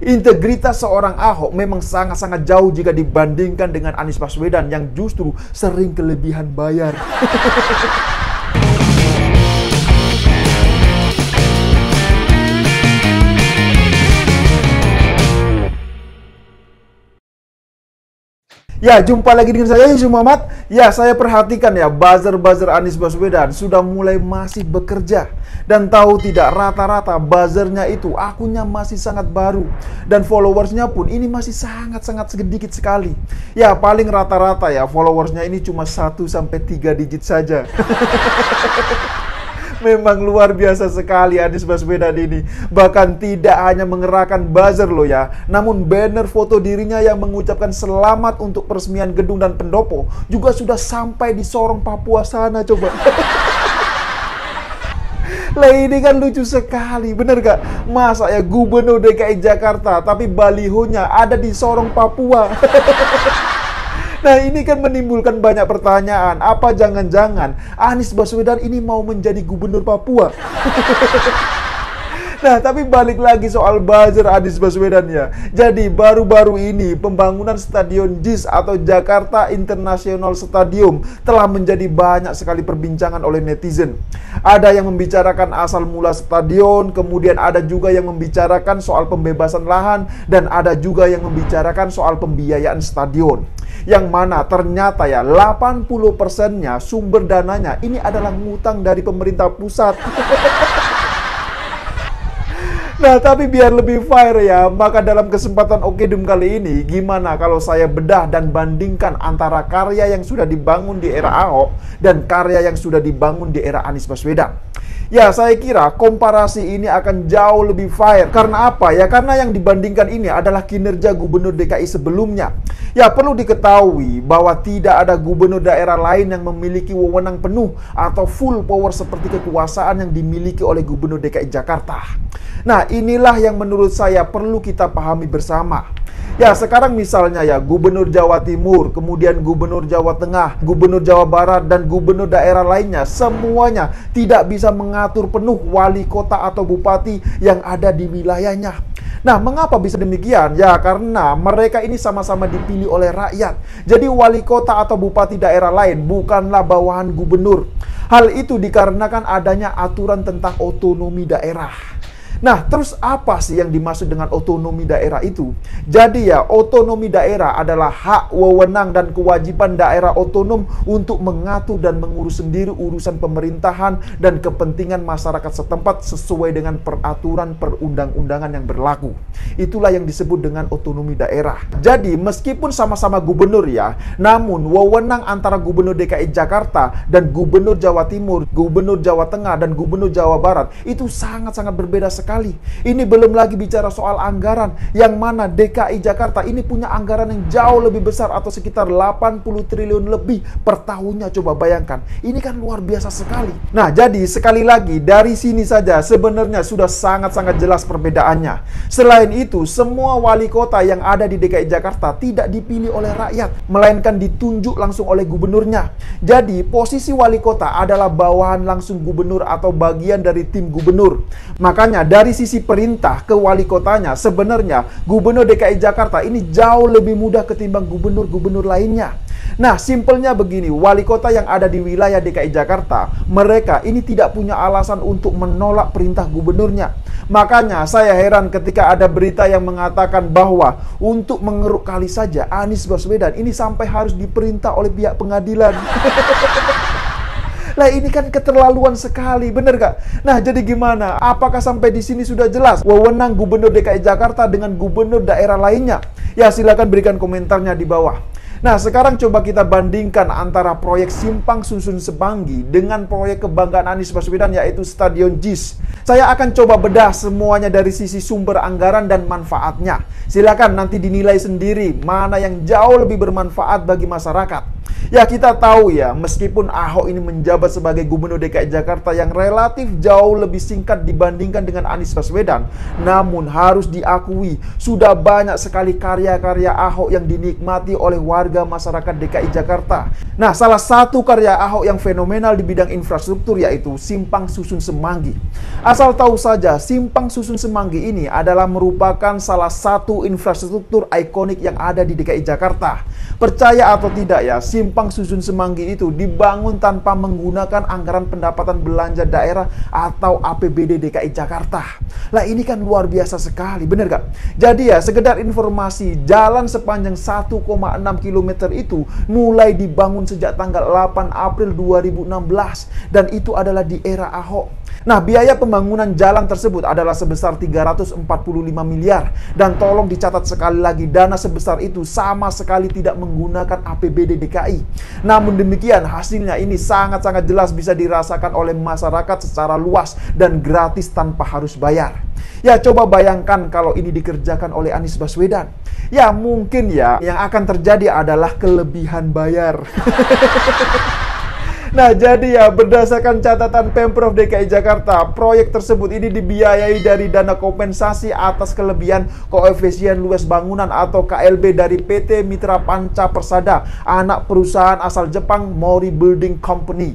Integritas seorang Ahok memang sangat-sangat jauh jika dibandingkan dengan Anies Baswedan yang justru sering kelebihan bayar. Ya, jumpa lagi dengan saya, Yusuf Muhammad. Ya, saya perhatikan ya, buzzer-buzzer Anies Baswedan sudah mulai masih bekerja. Dan tahu tidak, rata-rata buzzernya itu akunnya masih sangat baru. Dan followersnya pun ini masih sangat-sangat sedikit sekali. Ya, paling rata-rata ya, followersnya ini cuma 1-3 digit saja. Memang luar biasa sekali Anies Baswedan ini. Bahkan tidak hanya mengerahkan buzzer loh ya, namun banner foto dirinya yang mengucapkan selamat untuk peresmian gedung dan pendopo juga sudah sampai di Sorong, Papua sana coba. Lah ini kan lucu sekali, bener gak? Masa ya Gubernur DKI Jakarta tapi balihonya ada di Sorong, Papua. Nah ini kan menimbulkan banyak pertanyaan. Apa jangan-jangan Anies Baswedan ini mau menjadi gubernur Papua? Nah tapi balik lagi soal buzzer Anies Baswedan ya. Jadi baru-baru ini pembangunan Stadion JIS atau Jakarta International Stadium telah menjadi banyak sekali perbincangan oleh netizen. Ada yang membicarakan asal mula stadion, kemudian ada juga yang membicarakan soal pembebasan lahan, dan ada juga yang membicarakan soal pembiayaan stadion. Yang mana ternyata ya 80%-nya sumber dananya ini adalah ngutang dari pemerintah pusat. Nah tapi biar lebih fair ya, maka dalam kesempatan Okedum kali ini, gimana kalau saya bedah dan bandingkan antara karya yang sudah dibangun di era Ahok dan karya yang sudah dibangun di era Anies Baswedan. Ya saya kira komparasi ini akan jauh lebih fair. Karena apa ya? Karena yang dibandingkan ini adalah kinerja gubernur DKI sebelumnya. Ya perlu diketahui bahwa tidak ada gubernur daerah lain yang memiliki wewenang penuh atau full power seperti kekuasaan yang dimiliki oleh gubernur DKI Jakarta. Nah inilah yang menurut saya perlu kita pahami bersama. Ya sekarang misalnya ya Gubernur Jawa Timur, kemudian Gubernur Jawa Tengah, Gubernur Jawa Barat, dan Gubernur daerah lainnya, semuanya tidak bisa mengatur penuh wali kota atau bupati yang ada di wilayahnya. Nah mengapa bisa demikian? Ya karena mereka ini sama-sama dipilih oleh rakyat. Jadi wali kota atau bupati daerah lain bukanlah bawahan gubernur. Hal itu dikarenakan adanya aturan tentang otonomi daerah. Nah, terus apa sih yang dimaksud dengan otonomi daerah itu? Jadi ya, otonomi daerah adalah hak, wewenang, dan kewajiban daerah otonom untuk mengatur dan mengurus sendiri urusan pemerintahan dan kepentingan masyarakat setempat sesuai dengan peraturan perundang-undangan yang berlaku. Itulah yang disebut dengan otonomi daerah. Jadi, meskipun sama-sama gubernur ya, namun wewenang antara Gubernur DKI Jakarta dan Gubernur Jawa Timur, Gubernur Jawa Tengah, dan Gubernur Jawa Barat itu sangat-sangat berbeda sekali. Ini belum lagi bicara soal anggaran, yang mana DKI Jakarta ini punya anggaran yang jauh lebih besar atau sekitar 80 triliun lebih per tahunnya. Coba bayangkan, ini kan luar biasa sekali. Nah jadi sekali lagi dari sini saja sebenarnya sudah sangat-sangat jelas perbedaannya. Selain itu semua wali kota yang ada di DKI Jakarta tidak dipilih oleh rakyat, melainkan ditunjuk langsung oleh gubernurnya. Jadi posisi wali kota adalah bawahan langsung gubernur atau bagian dari tim gubernur. Makanya dari sisi perintah ke wali kotanya, sebenarnya Gubernur DKI Jakarta ini jauh lebih mudah ketimbang gubernur-gubernur lainnya. Nah, simpelnya begini, wali kota yang ada di wilayah DKI Jakarta, mereka ini tidak punya alasan untuk menolak perintah gubernurnya. Makanya saya heran ketika ada berita yang mengatakan bahwa untuk mengeruk kali saja Anies Baswedan ini sampai harus diperintah oleh pihak pengadilan. Lah ini kan keterlaluan sekali, bener gak? Nah jadi gimana? Apakah sampai di sini sudah jelas wewenang Gubernur DKI Jakarta dengan gubernur daerah lainnya? Ya silakan berikan komentarnya di bawah. Nah sekarang coba kita bandingkan antara proyek Simpang Susun Semanggi dengan proyek kebanggaan Anies Baswedan yaitu Stadion JIS. Saya akan coba bedah semuanya dari sisi sumber anggaran dan manfaatnya. Silakan nanti dinilai sendiri mana yang jauh lebih bermanfaat bagi masyarakat. Ya, kita tahu ya, meskipun Ahok ini menjabat sebagai Gubernur DKI Jakarta yang relatif jauh lebih singkat dibandingkan dengan Anies Baswedan, namun harus diakui, sudah banyak sekali karya-karya Ahok yang dinikmati oleh warga masyarakat DKI Jakarta. Nah, salah satu karya Ahok yang fenomenal di bidang infrastruktur yaitu Simpang Susun Semanggi. Asal tahu saja, Simpang Susun Semanggi ini adalah merupakan salah satu infrastruktur ikonik yang ada di DKI Jakarta. Percaya atau tidak ya, Simpang Susun Semanggi itu dibangun tanpa menggunakan anggaran pendapatan belanja daerah atau APBD DKI Jakarta. Lah, ini kan luar biasa sekali, bener gak? Jadi ya, sekedar informasi, jalan sepanjang 1,6 km itu mulai dibangun sejak tanggal 8 April 2016 dan itu adalah di era Ahok. Nah, biaya pembangunan jalan tersebut adalah sebesar 345 miliar. Dan tolong dicatat sekali lagi, dana sebesar itu sama sekali tidak menggunakan APBD DKI. Namun demikian, hasilnya ini sangat-sangat jelas bisa dirasakan oleh masyarakat secara luas dan gratis tanpa harus bayar. Ya, coba bayangkan kalau ini dikerjakan oleh Anies Baswedan. Ya, mungkin ya, yang akan terjadi adalah kelebihan bayar. Nah, jadi ya, berdasarkan catatan Pemprov DKI Jakarta, proyek tersebut ini dibiayai dari dana kompensasi atas kelebihan koefisien luas bangunan atau KLB dari PT Mitra Panca Persada, anak perusahaan asal Jepang Mori Building Company.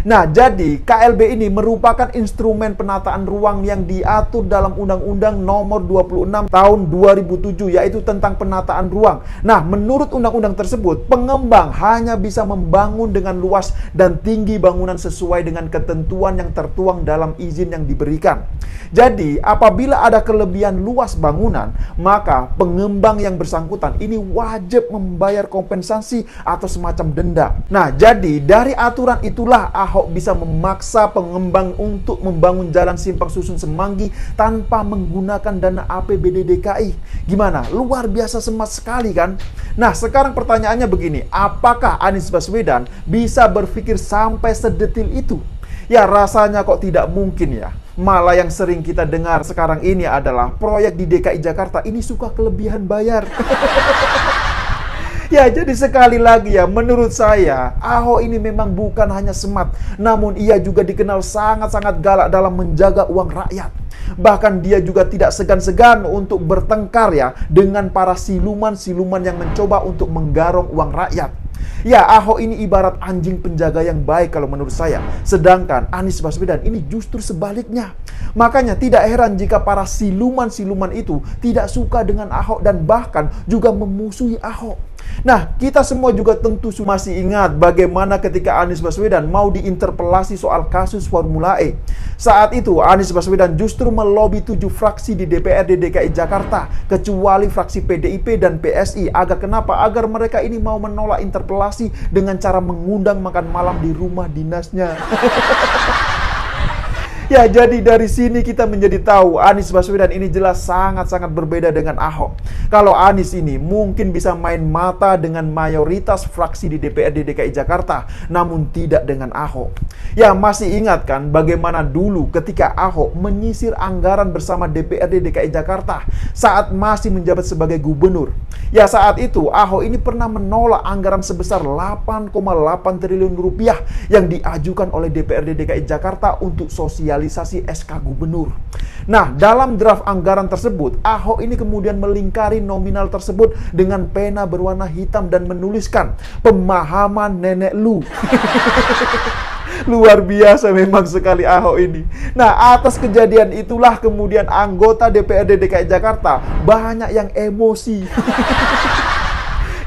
Nah, jadi KLB ini merupakan instrumen penataan ruang yang diatur dalam Undang-Undang Nomor 26 Tahun 2007, yaitu tentang penataan ruang. Nah, menurut undang-undang tersebut, pengembang hanya bisa membangun dengan luas dan tinggi bangunan sesuai dengan ketentuan yang tertuang dalam izin yang diberikan. Jadi, apabila ada kelebihan luas bangunan, maka pengembang yang bersangkutan ini wajib membayar kompensasi atau semacam denda. Nah, jadi dari aturan itulah Ahok bisa memaksa pengembang untuk membangun jalan Simpang Susun Semanggi tanpa menggunakan dana APBD DKI. Gimana? Luar biasa smart sekali kan? Nah, sekarang pertanyaannya begini, apakah Anies Baswedan bisa berpikir sampai sedetil itu? Ya, rasanya kok tidak mungkin ya. Malah yang sering kita dengar sekarang ini adalah proyek di DKI Jakarta ini suka kelebihan bayar. Ya, jadi sekali lagi ya, menurut saya, Ahok ini memang bukan hanya smart, namun ia juga dikenal sangat-sangat galak dalam menjaga uang rakyat. Bahkan dia juga tidak segan-segan untuk bertengkar ya dengan para siluman-siluman yang mencoba untuk menggarong uang rakyat. Ya, Ahok ini ibarat anjing penjaga yang baik kalau menurut saya. Sedangkan Anies Baswedan ini justru sebaliknya. Makanya tidak heran jika para siluman-siluman itu tidak suka dengan Ahok dan bahkan juga memusuhi Ahok. Nah, kita semua juga tentu masih ingat bagaimana ketika Anies Baswedan mau diinterpelasi soal kasus Formula E. Saat itu Anies Baswedan justru melobi 7 fraksi di DPRD DKI Jakarta, kecuali fraksi PDIP dan PSI. Kenapa? Agar mereka ini mau menolak interpelasi dengan cara mengundang makan malam di rumah dinasnya. Ya, jadi dari sini kita menjadi tahu Anies Baswedan ini jelas sangat-sangat berbeda dengan Ahok. Kalau Anies ini mungkin bisa main mata dengan mayoritas fraksi di DPRD DKI Jakarta, namun tidak dengan Ahok. Ya, masih ingat kan bagaimana dulu ketika Ahok menyisir anggaran bersama DPRD DKI Jakarta saat masih menjabat sebagai gubernur. Ya, saat itu Ahok ini pernah menolak anggaran sebesar 8,8 triliun rupiah yang diajukan oleh DPRD DKI Jakarta untuk sosialisasi SK gubernur. Nah, dalam draft anggaran tersebut, Ahok ini kemudian melingkari nominal tersebut dengan pena berwarna hitam dan menuliskan pemahaman nenek lu. Luar biasa memang sekali Ahok ini. Nah, atas kejadian itulah kemudian anggota DPRD DKI Jakarta banyak yang emosi.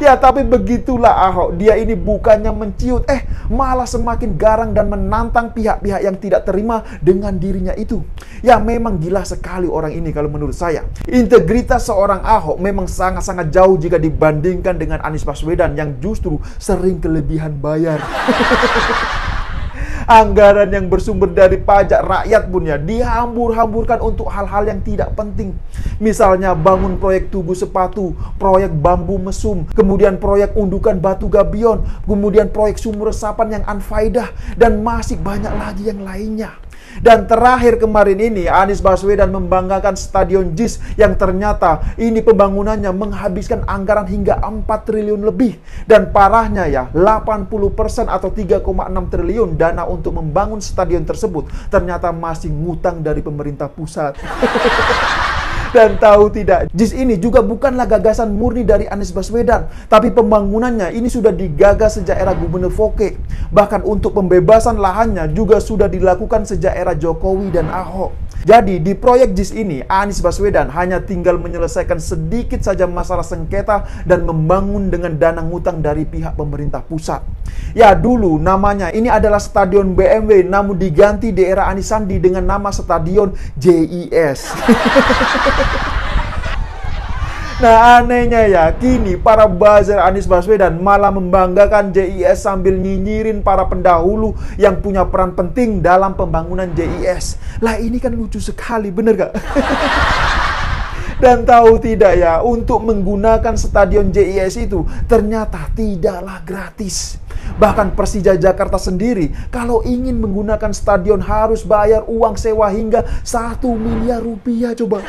Ya, tapi begitulah Ahok. Dia ini bukannya menciut, malah semakin garang dan menantang pihak-pihak yang tidak terima dengan dirinya itu. Ya, memang gila sekali orang ini kalau menurut saya. Integritas seorang Ahok memang sangat-sangat jauh jika dibandingkan dengan Anies Baswedan yang justru sering kelebihan bayar. Anggaran yang bersumber dari pajak rakyat pun ya dihambur-hamburkan untuk hal-hal yang tidak penting. Misalnya bangun proyek Tugu Sepatu, proyek Bambu Mesum, kemudian proyek Undukan Batu Gabion, kemudian proyek sumur resapan yang unfaidah, dan masih banyak lagi yang lainnya. Dan terakhir kemarin ini, Anies Baswedan membanggakan Stadion JIS yang ternyata ini pembangunannya menghabiskan anggaran hingga 4 triliun lebih. Dan parahnya ya, 80% atau 3,6 triliun dana untuk membangun stadion tersebut ternyata masih ngutang dari pemerintah pusat. Dan tahu tidak, JIS ini juga bukanlah gagasan murni dari Anies Baswedan, tapi pembangunannya ini sudah digagas sejak era Gubernur Foke. Bahkan untuk pembebasan lahannya juga sudah dilakukan sejak era Jokowi dan Ahok. Jadi di proyek JIS ini, Anies Baswedan hanya tinggal menyelesaikan sedikit saja masalah sengketa dan membangun dengan dana ngutang dari pihak pemerintah pusat. Ya dulu namanya ini adalah Stadion BMW, namun diganti di era Anies Sandi dengan nama Stadion JIS. Nah anehnya ya, kini para buzzer Anies Baswedan malah membanggakan JIS sambil nyinyirin para pendahulu yang punya peran penting dalam pembangunan JIS. Lah ini kan lucu sekali, bener gak? Dan tahu tidak ya, untuk menggunakan Stadion JIS itu ternyata tidaklah gratis. Bahkan Persija Jakarta sendiri kalau ingin menggunakan stadion harus bayar uang sewa hingga 1 miliar rupiah coba.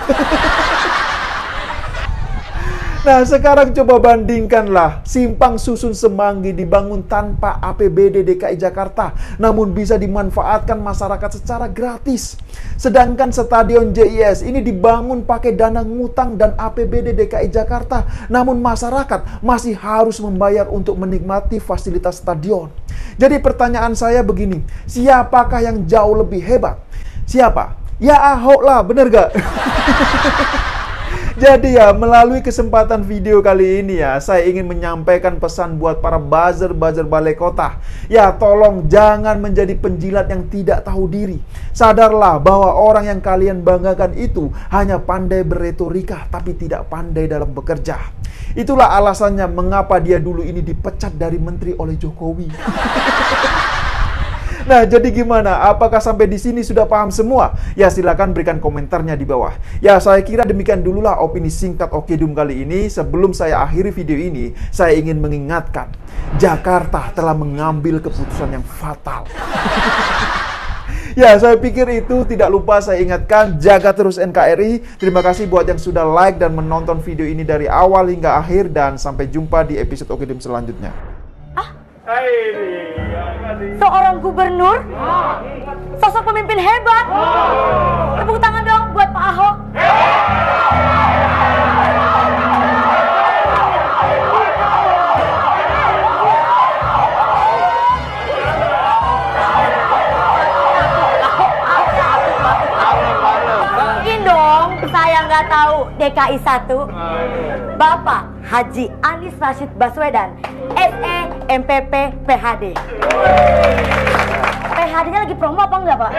Nah sekarang coba bandingkanlah, Simpang Susun Semanggi dibangun tanpa APBD DKI Jakarta, namun bisa dimanfaatkan masyarakat secara gratis. Sedangkan Stadion JIS ini dibangun pakai dana ngutang dan APBD DKI Jakarta, namun masyarakat masih harus membayar untuk menikmati fasilitas stadion. Jadi pertanyaan saya begini, siapakah yang jauh lebih hebat? Siapa? Ya Ahok lah, bener gak? Jadi ya, melalui kesempatan video kali ini ya, saya ingin menyampaikan pesan buat para buzzer-buzzer balai kota. Ya, tolong jangan menjadi penjilat yang tidak tahu diri. Sadarlah bahwa orang yang kalian banggakan itu hanya pandai berretorika, tapi tidak pandai dalam bekerja. Itulah alasannya mengapa dia dulu ini dipecat dari menteri oleh Jokowi. Nah, jadi gimana? Apakah sampai di sini sudah paham semua? Ya, silakan berikan komentarnya di bawah. Ya, saya kira demikian dululah opini singkat Okedum kali ini. Sebelum saya akhiri video ini, saya ingin mengingatkan, Jakarta telah mengambil keputusan yang fatal. Ya, saya pikir itu tidak lupa saya ingatkan, jaga terus NKRI. Terima kasih buat yang sudah like dan menonton video ini dari awal hingga akhir. Dan sampai jumpa di episode Okedum selanjutnya. Seorang gubernur, sosok pemimpin hebat. Tepuk tangan dong buat Pak Ahok. Mungkin dong saya nggak tahu DKI 1. Bapak Haji Anies Rashid Baswedan, SE MPP PhD. PhD-nya lagi promo apa enggak, Pak?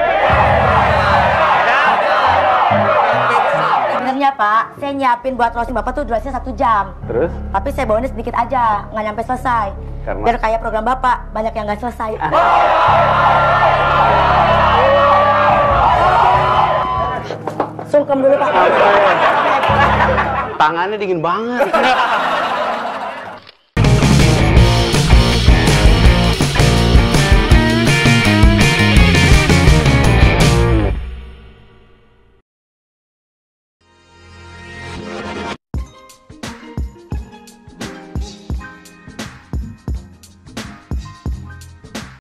Sebenarnya, Pak, saya nyiapin buat closing Bapak tuh durasinya 1 jam. Terus? Tapi saya bawainnya sedikit aja, nggak nyampe selesai. Karena? Biar kayak program Bapak, banyak yang nggak selesai. Sungkem dulu, Pak. Tangannya dingin banget.